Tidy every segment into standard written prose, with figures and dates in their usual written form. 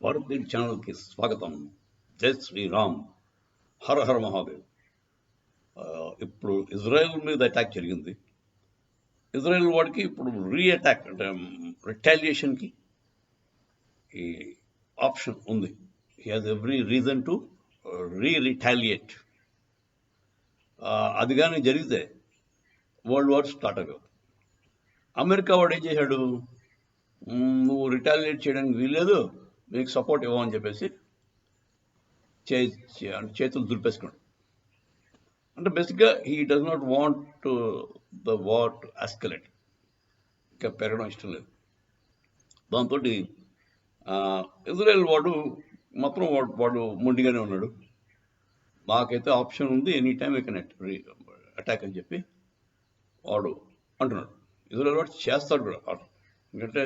Bharat news ఛానల్కి స్వాగతం. జై శ్రీరామ్, హర హర మహాదేవ్. ఇప్పుడు ఇజ్రాయెల్ మీద అటాక్ జరిగింది. ఇజ్రాయెల్ వాడికి ఇప్పుడు రీఅటాక్ అంటే రిటాలియేషన్కి ఈ ఆప్షన్ ఉంది. He has every reason to retaliate. అది కానీ జరిగితే వరల్డ్ వార్ స్టార్ట్ అవుతుంది. అమెరికా వాడు ఏం చేశాడు, నువ్వు రిటాలియేట్ చేయడానికి వీల్లేదు, మీకు సపోర్ట్ ఇవ్వమని చెప్పేసి చేతులు దులిపేసుకున్నాడు. అంటే బేసిక్గా he does not want the war to escalate, ఇంకా పెరగడం ఇష్టం లేదు. దాంతో ఇజ్రాయెల్ వాడు మాత్రం వాడు మొండిగానే ఉన్నాడు. మాకైతే ఆప్షన్ ఉంది, any time we can attack అని చెప్పి వాడు అంటున్నాడు. ఇజ్రాయెల్ వాడు చేస్తాడు కూడా. ఎందుకంటే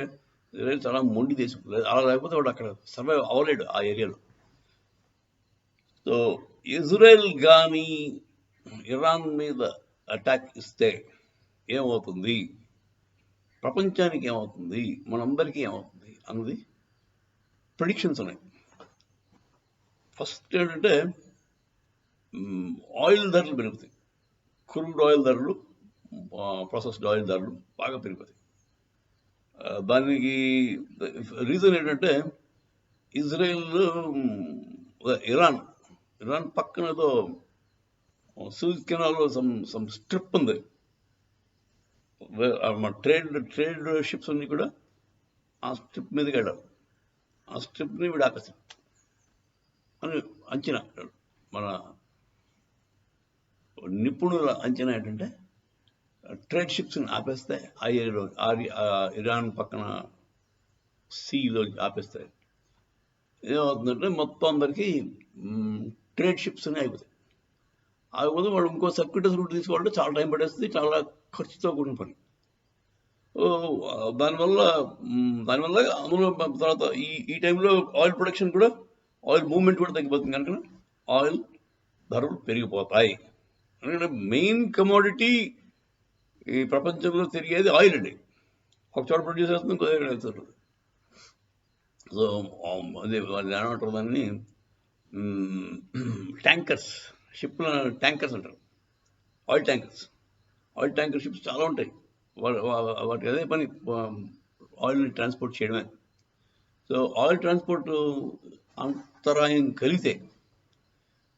ఇజ్రాయెల్ చాలా మొండి దేశం, అలా లేకపోతే వాడు అక్కడ సర్వైవ్ అవ్వలేడు ఆ ఏరియాలో. సో ఇజ్రాయెల్ కానీ ఇరాన్ మీద అటాక్ ఇస్తే ఏమవుతుంది, ప్రపంచానికి ఏమవుతుంది, మనందరికీ ఏమవుతుంది అన్నది ప్రిడిక్షన్స్ ఉన్నాయి. ఫస్ట్ ఏంటంటే ఆయిల్ ధరలు పెరుగుతాయి. క్రూడ్ ఆయిల్ ధరలు, ప్రాసెస్డ్ ఆయిల్ ధరలు బాగా పెరిగిపోతాయి. దానికి రీజన్ ఏంటంటే ఇజ్రాయెల్ ఇరాన్ పక్కన ఏదో సూజ్ కెనాల్లో సమ్ స్ట్రిప్ ఉంది. ట్రేడ్ షిప్స్ అన్ని కూడా ఆ స్ట్రిప్ మీదకి వెళ్ళాలి. ఆ స్ట్రిప్ని వీడు ఆపేస్తాడు అని అంచనా. మన నిపుణుల అంచనా ఏంటంటే ట్రేడ్ షిప్స్ని ఆపేస్తే ఇరాన్ పక్కన సీలో ఆపేస్తే ఏమవుతుందంటే మొత్తం అందరికీ ట్రేడ్ షిప్స్ అని అయిపోతాయి. అయిపోతే వాళ్ళు ఇంకో సర్క్యూటస్ రూట్ తీసుకోవాలంటే చాలా టైం పడేస్తుంది, చాలా ఖర్చుతో కూడిన పని. దానివల్ల అందులో తర్వాత ఈ టైంలో ఆయిల్ ప్రొడక్షన్ కూడా, ఆయిల్ మూవ్మెంట్ కూడా తగ్గిపోతుంది. కనుక ఆయిల్ ధరలు పెరిగిపోతాయి. ఎందుకంటే మెయిన్ కమోడిటీ ఈ ప్రపంచంలో తిరిగేది ఆయిల్ అండి. ఒక చోట ప్రొడ్యూస్ చేస్తుంది, ఇంకో దగ్గర వెళ్తుంది. సో అదే వాళ్ళు ఏమంటారు దాన్ని, ట్యాంకర్స్, షిప్ల ట్యాంకర్స్ అంటారు, ఆయిల్ ట్యాంకర్ షిప్స్ చాలా ఉంటాయి. వాటికి అదే పని, ఆయిల్ని ట్రాన్స్పోర్ట్ చేయడమే. సో ఆయిల్ ట్రాన్స్పోర్ట్ అంతరాయం కలిగితే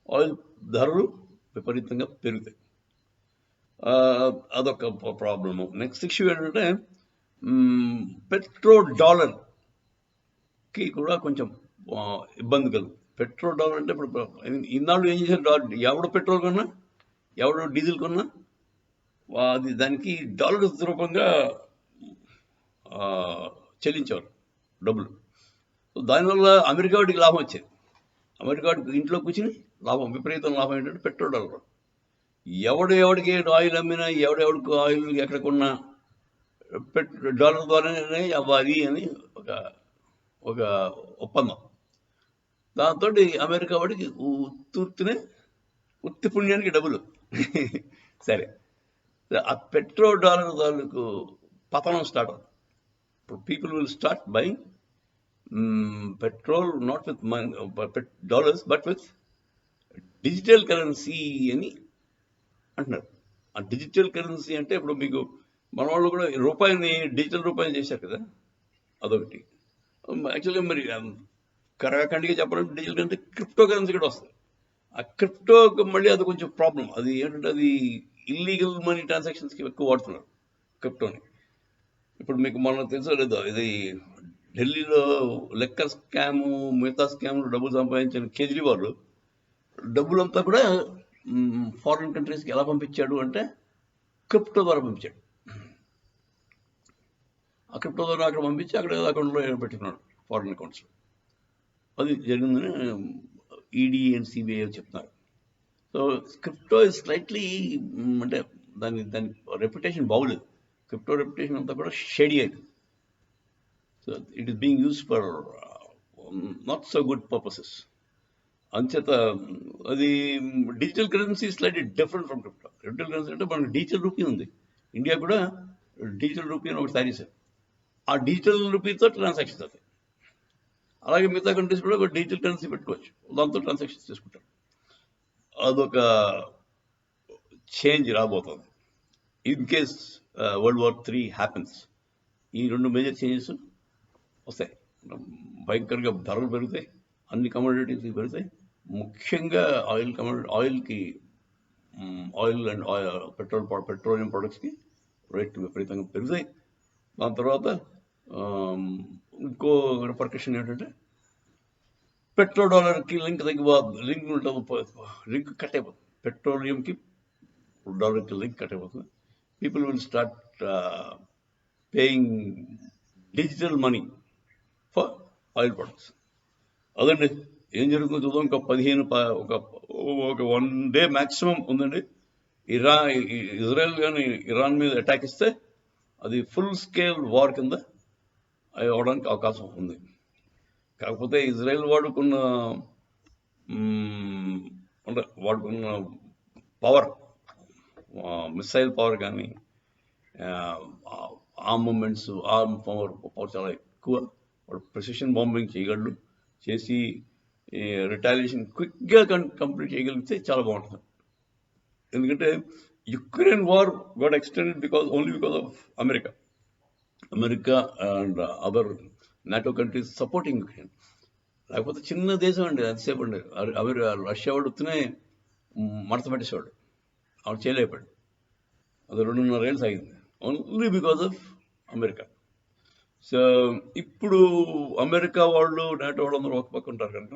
ఆయిల్ ధరలు విపరీతంగా పెరుగుతాయి. అదొక ప్రాబ్లము. నెక్స్ట్ ఇష్యూ ఏంటంటే పెట్రోల్ డాలర్కి కూడా కొంచెం ఇబ్బంది కలుగు. పెట్రోల్ డాలర్ అంటే ఇప్పుడు ఇన్నాళ్ళు ఏం చేశారు, ఎవడు పెట్రోల్ కొన్నా, ఎవడు డీజిల్ కొన్నా అది దానికి డాలర్స్ రూపంగా చెల్లించేవారు డబ్బులు. సో దానివల్ల అమెరికా వాడికి లాభం వచ్చేది. అమెరికా వాడికి ఇంట్లో కూర్చుని లాభం, విపరీతం లాభం ఏంటంటే పెట్రోల్ డాలర్. ఎవడికి ఆయిల్ అమ్మినా, ఎవడికి ఆయిల్ ఎక్కడ కొన్నా డాలర్ ద్వారానే అవ్వాలి అని ఒక ఒప్పందం. దాంతో అమెరికా వాడికి ఉత్తి పుణ్యానికి డబ్బులు. సరే, ఆ పెట్రోల్ డాలర్ తాలూకు పతనం స్టార్ట్ అవుతుంది. ఇప్పుడు people will start by petrol not with dollars but with digital currency అని అంటున్నారు. ఆ డిజిటల్ కరెన్సీ అంటే ఇప్పుడు మీకు మన వాళ్ళు కూడా రూపాయిని డిజిటల్ రూపాయలు చేశారు కదా, అదొకటి. యాక్చువల్గా మరి కరాఖండిగా చెప్పాలంటే డిజిటల్ కరెన్సీ, క్రిప్టో కరెన్సీ కూడా వస్తుంది. ఆ క్రిప్టో మళ్ళీ అది కొంచెం ప్రాబ్లం. అది ఏంటంటే అది ఇల్లీగల్ మనీ ట్రాన్సాక్షన్స్కి ఎక్కువ వాడుతున్నారు క్రిప్టోని. ఇప్పుడు మీకు మొన్న తెలుసో లేదో, ఇది ఢిల్లీలో లెక్కర్ స్కాము, మిగతా స్కామ్లు డబ్బులు సంపాదించిన కేజ్రీవాల్ డబ్బులంతా కూడా ఫారిన్ కంట్రీస్కి ఎలా పంపించాడు అంటే క్రిప్టో ద్వారా పంపించాడు. ఆ క్రిప్టో ద్వారా అక్కడ పంపించి అక్కడ అకౌంట్లో పెట్టుకున్నాడు, ఫారిన్ అకౌంట్స్లో. అది జరిగిందని ఈడీ అండ్ సిబిఐ చెప్తున్నారు. సో క్రిప్టో ఇస్ స్లైట్లీ అంటే దాని రెప్యుటేషన్ బాగోలేదు. క్రిప్టో రెప్యుటేషన్ అంతా కూడా షేడీ అయింది. So it is being used for not so good purposes. అంచేత అది digital currency slightly different from crypto. Digital currency అంటే మనకు డిజిటల్ రూపీ ఉంది, ఇండియా కూడా డిజిటల్ రూపీ అని ఒకటి తయారు చేశారు. ఆ డిజిటల్ రూపీతో ట్రాన్సాక్షన్స్ అవుతాయి. అలాగే మిగతా కంట్రీస్ కూడా ఒక డిజిటల్ కరెన్సీ పెట్టుకోవచ్చు, దాంతో ట్రాన్సాక్షన్స్ చేసుకుంటారు. అదొక చేంజ్ రాబోతుంది. In case World War III happens, ఈ 2 మేజర్ చేంజెస్ వస్తాయి. భయంకరంగా ధరలు పెరుగుతాయి, అన్ని కమోడిటీస్ పెరుగుతాయి. ముఖ్యంగా ఆయిల్కి ఆయిల్ అండ్ పెట్రోలియం ప్రొడక్ట్స్కి రేట్లు విపరీతంగా పెరుగుతాయి. దాని తర్వాత ఇంకో రిపర్కషన్ ఏంటంటే $కి లింక్ కట్ అయిపోతుంది. పెట్రోలియంకి డాలర్కి లింక్ కట్ అయిపోతుంది. People will start paying digital money for oil products. అదండి ఏం జరుగుతుందో చూద్దాం. ఇంకా 1 డే మ్యాక్సిమం ఉందండి. ఇజ్రాయెల్ కానీ ఇరాన్ మీద అటాక్ ఇస్తే అది ఫుల్ స్కేల్ వార్ కింద అవడానికి అవకాశం ఉంది. కాకపోతే ఇజ్రాయెల్ వాడుకున్న పవర్, మిసైల్ పవర్ కానీ ఆర్మమెంట్స్, పవర్ చాలా ఎక్కువ. వాడు ప్రెసిషన్ బాంబింగ్ చేయగలడు. చేసి రిటాలియేషన్ క్విక్గా కంప్లీట్ చేయగలిగితే చాలా బాగుంటుంది. ఎందుకంటే Ukraine war got extended only because of America and other NATO countries supporting Ukraine. లేకపోతే చిన్న దేశం అండి, అంతసేపు అండి. రష్యా వాడు వస్తూనే మడత పెట్టేసేవాడు, ఆవిడ చేయలేకపోయాడు. అది 2.5 ఏళ్ళు సాగింది, only because of America. So ఇప్పుడు అమెరికా వాళ్ళు నాటో వాళ్ళు అందరూ ఒక పక్క ఉంటారు కనుక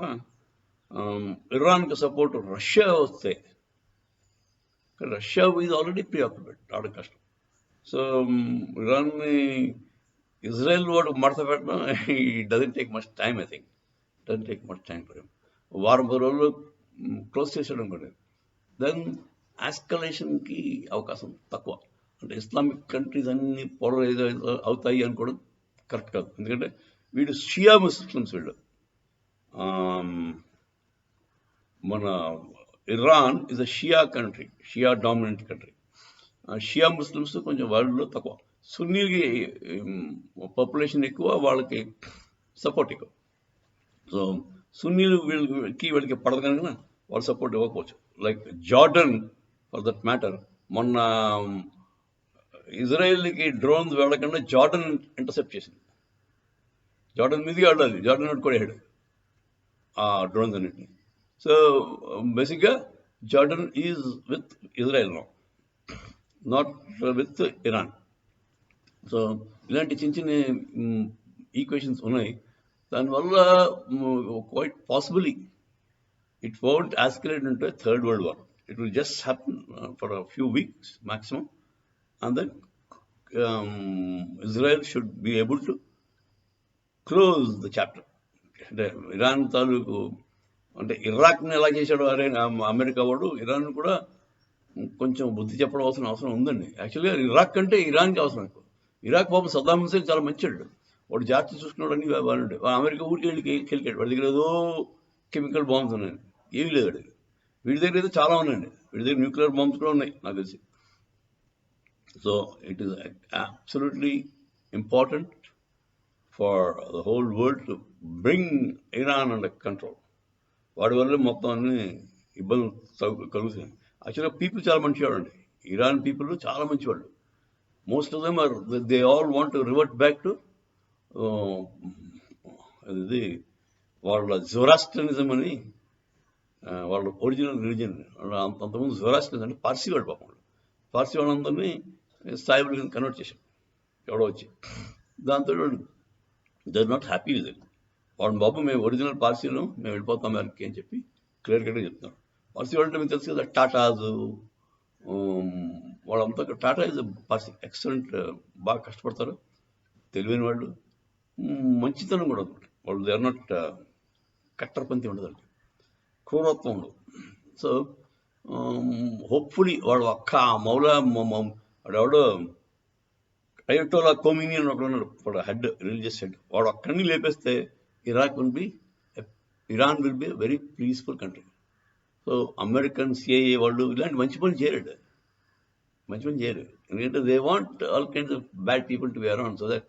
ఇరాన్కి సపోర్ట్ రష్యా వస్తే, Russia is already pre occupied, రావడం కష్టం. సో ఇరాన్ని ఇజ్రాయెల్ వాడు మడత పెట్టడం doesn't take much time. I think doesn't take much time for him. 10 రోజులు క్లోజ్ చేసేయడం కూడా. దెన్ ఎస్కలేషన్కి అవకాశం తక్కువ. అంటే ఇస్లామిక్ కంట్రీస్ అన్ని పోలరైజ్ అవుతాయి అనుకోవడం కరెక్ట్ కాదు. ఎందుకంటే వీడు షియా ముస్లిమ్స్, వీళ్ళు మన Iran is a Shia country, Shia dominant country. Shia Muslims కొంచెం వాళ్ళలో తక్కువ. సున్నీకి పాపులేషన్ ఎక్కువ, వాళ్ళకి సపోర్ట్ ఎక్కువ. సో సున్నీలు వీళ్ళకి పడదు కనుక వాళ్ళు సపోర్ట్ ఇవ్వకపోవచ్చు. Like Jordan for that matter, మొన్న ఇజ్రాయెల్కి డ్రోన్స్ వెళ్ళకుండా జార్డన్ ఇంటర్సెప్ట్ చేసింది. జార్డన్ మీదకి వెళ్ళాలి, జార్డన్ కూడా వెళ్ళాడు ఆ డ్రోన్స్ అన్నింటినీ. సో బేసిక్గా Jordan is with Israel now, not with Iran. So ఇలాంటి చిన్న చిన్న ఈక్వేషన్స్ ఉన్నాయి. దానివల్ల quite possibly it won't escalate into a third world war. It will just happen for a few weeks maximum, and then Israel should be able to close the chapter. అంటే Iran తాలూకు, అంటే ఇరాక్ని ఎలా చేశాడు America వాడు, Iran కూడా కొంచెం బుద్ధి చెప్పడం అవసరం ఉందండి. యాక్చువల్గా ఇరాక్ అంటే ఇరాన్కి అవసరం ఎక్కువ. ఇరాక్ పాపం సద్దాం హుసేన్ చాలా మంచివాడు, వాడు జాగ్రత్త చూసుకున్నాడు, అన్ని బాగుండే. అమెరికా ఊరికి వెళ్ళికెళ్ళాడు, వాడి దగ్గర ఏదో కెమికల్ బాంబ్స్ ఉన్నాయి, ఏమీ లేదు వాడి దగ్గర. వీడి దగ్గర అయితే చాలా ఉన్నాయండి, వీడి దగ్గర న్యూక్లియర్ బాంబ్స్ కూడా ఉన్నాయి నాకు తెలిసి. So it is absolutely important for the whole world to bring Iran under control. వాడి వల్లే మొత్తం అన్ని ఇబ్బందులు కలుగుతున్నాయి. యాక్చువల్గా పీపుల్ చాలా మంచివాడు అండి, ఇరాన్ పీపుల్ చాలా మంచివాళ్ళు. Most of them are they all want to revert back to ఇది వాళ్ళ జొరాస్ట్రియనిజం అని, వాళ్ళ ఒరిజినల్ రిలీజియన్. అంతకుముందు జొరాస్ట్రియనిజం అంటే పార్సీ వాడు, పాపం వాళ్ళు పార్సీ వాళ్ళందరినీ సాయిబుల్ కింద కన్వర్ట్ చేశాడు ఎవడో వచ్చి. దాంతో they are not happy with it. వాళ్ళ బాబు మేము ఒరిజినల్ పార్సీలో మేము వెళ్ళిపోతాం అమెరికాకి అని చెప్పి క్లియర్ కట్గా చెప్తున్నాడు. పార్సీ వాళ్ళంటే మీకు తెలుసు కదా, టాటాస్ వాళ్ళంతా. టాటా ఇస్ పార్సీ, ఎక్సలెంట్, బాగా కష్టపడతారు, తెలివైన వాళ్ళు, మంచితనం కూడా ఉంది వాళ్ళు. దే ఆర్ నాట్ కట్టర్పంతి ఉండదు, క్రూరత్వం ఉండదు. సో హోప్ఫుల్లీ వాడు మౌలా వాడెవడో అయోటోలా ఖోమేనీ అని ఒకడు ఉన్నాడు, వాడు హెడ్, రిలీజియస్ హెడ్. వాడు అక్కడిని లేపేస్తే Iran will be very peaceful country. So American CIA వాళ్ళు ఇలాంటి మంచి పని చేయలేడు, ఎందుకంటే they want all kinds of bad people to be around. So that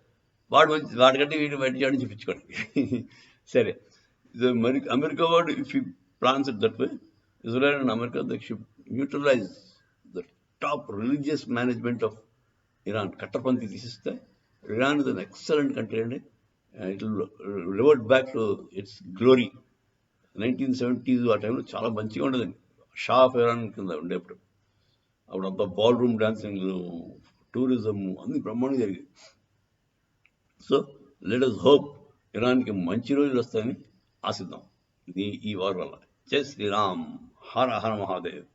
వాడికంటే వీడు బయట చేయడం చూపించుకోండి. సరే, మరి అమెరికా వాడు if you plans it that way, Israel and America they should neutralize the top religious management of Iran. కట్టపంతి తీసిస్తే Iran is an excellent country అండి. It revert back to it's glory. 1970s ఆ టైంలో చాలా మంచిగా ఉండదండి. Shah of Iran కింద ఉండేప్పుడు. అప్పుడు అంతా బాల్ రూమ్ డాన్సింగ్, టూరిజం అన్ని బ్రహ్మాండంగా జరిగాయి. సో లెట్ us హోప్ ఇరాన్కి మంచి రోజులు వస్తాయని ఆశిద్దాం ఈ వార్ వల్ల. జై శ్రీరామ్, హర హర మహాదేవ్.